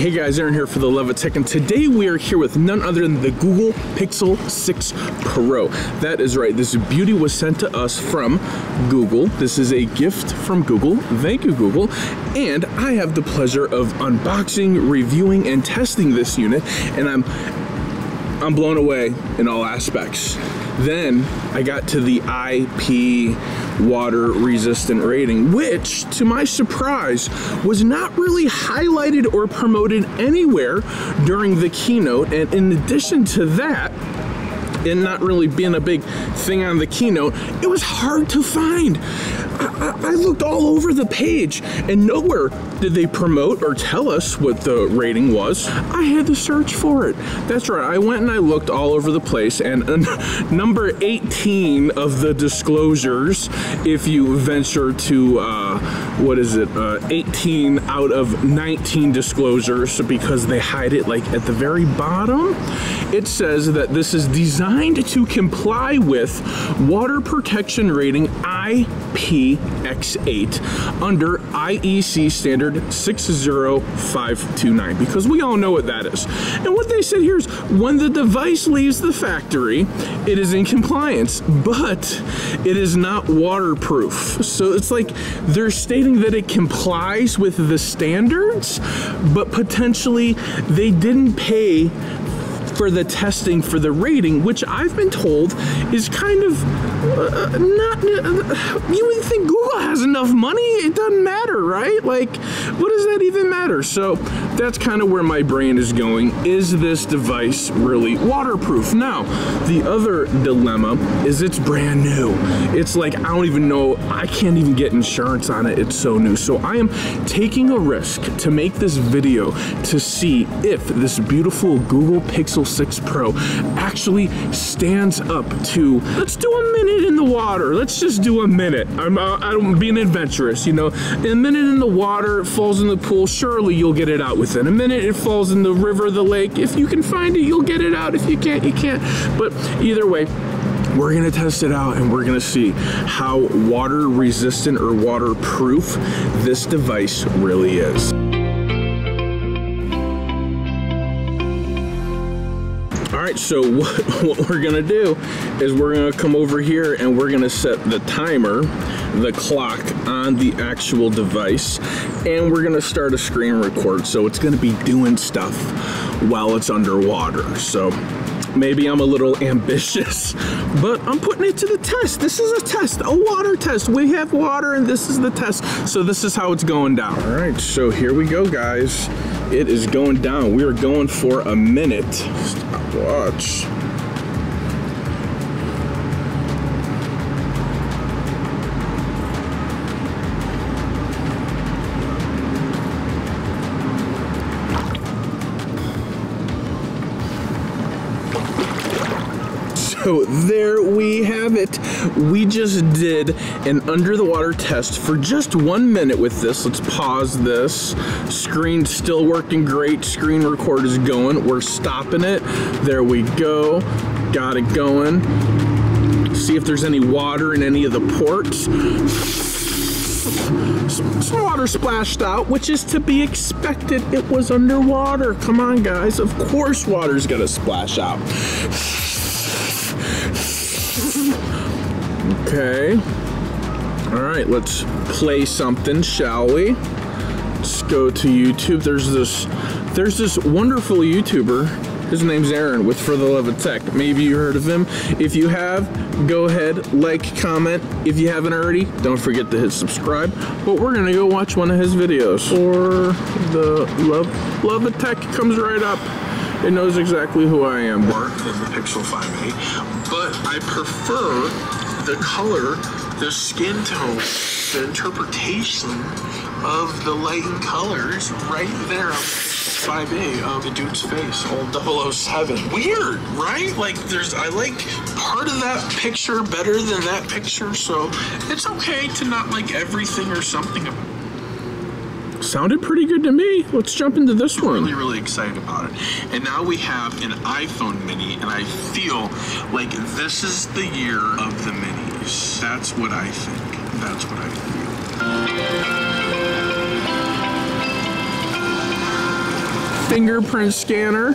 Hey guys, Aaron here for the Love of Tech, and today we are here with none other than the Google Pixel 6 Pro. That is right, this beauty was sent to us from Google. This is a gift from Google. Thank you, Google. And I have the pleasure of unboxing, reviewing, and testing this unit, and I'm blown away in all aspects. Then I got to the IP water resistant rating, which to my surprise was not really highlighted or promoted anywhere during the keynote. And in addition to that, and not really being a big thing on the keynote, it was hard to find. I looked all over the page and nowhere did they promote or tell us what the rating was. I had to search for it. That's right, I went and I looked all over the place, and number 18 of the disclosures, if you venture to, 18 out of 19 disclosures, because they hide it like at the very bottom, it says that this is designed to comply with water protection rating IPX8 under IEC standard 60529, because we all know what that is. And what they said here is when the device leaves the factory, it is in compliance, but it is not waterproof. So it's like they're stating that it complies with the standards, but potentially they didn't pay for the testing for the rating, which I've been told is kind of not, you would think Google has enough money, it doesn't matter, right? Like, what does that even matter? So that's kind of where my brain is going. Is this device really waterproof? Now, the other dilemma is it's brand new. It's like, I don't even know, I can't even get insurance on it, it's so new. So I am taking a risk to make this video to see if this beautiful Google Pixel 6 Pro actually stands up to, let's do a minute in the water. Let's just do a minute. I'm being adventurous, you know. A minute in the water, it falls in the pool, surely you'll get it out within a minute. It falls in the river, the lake. If you can find it, you'll get it out. If you can't, you can't. But either way, we're gonna test it out and we're gonna see how water resistant or waterproof this device really is. Alright, so what we're gonna do is we're gonna come over here and we're gonna set the timer, the clock on the actual device, and we're gonna start a screen record. So it's gonna be doing stuff while it's underwater. So maybe I'm a little ambitious, but I'm putting it to the test. This is a test, a water test. We have water and this is the test. So this is how it's going down. All right, so here we go, guys. It is going down. We are going for a minute. Stop watch. So there we have it. We just did an under the water test for just 1 minute with this. Let's pause this. Screen still working great. Screen record is going. We're stopping it. There we go. Got it going. See if there's any water in any of the ports. Some water splashed out, which is to be expected. It was underwater. Come on, guys. Of course water's gonna splash out. Okay. All right, let's play something, shall we? Let's go to YouTube. There's this wonderful YouTuber. His name's Aaron with For the Love of Tech. Maybe you heard of him. If you have, go ahead, like, comment. If you haven't already, don't forget to hit subscribe. But we're gonna go watch one of his videos. For the Love of Tech comes right up. It knows exactly who I am. More than the Pixel 5a, but I prefer the color, the skin tone, the interpretation of the light and colors right there on the 5a of the dude's face, old 007. Weird, right? Like I like part of that picture better than that picture, so it's okay to not like everything or something about it. Sounded pretty good to me. Let's jump into this one. Really, really excited about it. And now we have an iPhone mini, and I feel like this is the year of the minis. That's what I think. That's what I feel. fingerprint scanner.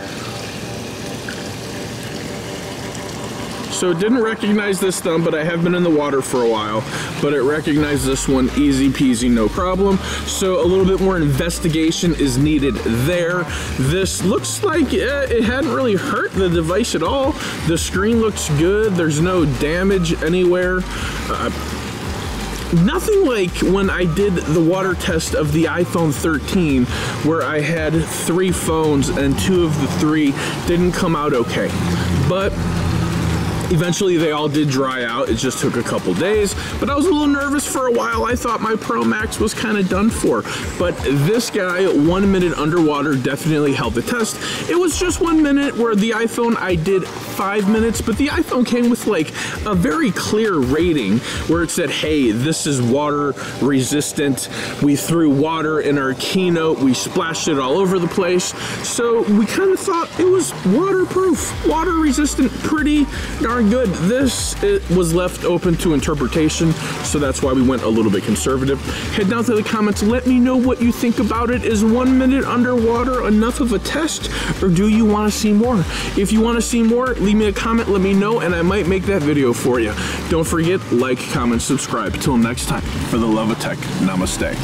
So it didn't recognize this thumb, but I have been in the water for a while, but it recognized this one easy peasy, no problem. So a little bit more investigation is needed there. This looks like it hadn't really hurt the device at all. The screen looks good. There's no damage anywhere. Nothing like when I did the water test of the iPhone 13, where I had 3 phones and 2 of the 3 didn't come out okay. But eventually they all did dry out. It just took a couple days, but I was a little nervous for a while. I thought my Pro Max was kind of done for, but this guy, 1 minute underwater, definitely held the test. It was just 1 minute, where the iPhone I did 5 minutes, but the iPhone came with like a very clear rating where it said, hey, this is water resistant. We threw water in our keynote. We splashed it all over the place. So we kind of thought it was waterproof, water resistant, pretty darn good. This, it was left open to interpretation, so that's why we went a little bit conservative. Head down to the comments, let me know what you think about it. Is 1 minute underwater enough of a test, or do you want to see more? If you want to see more, leave me a comment, let me know, and I might make that video for you. Don't forget, like, comment, subscribe. Till next time, for the love of tech, namaste.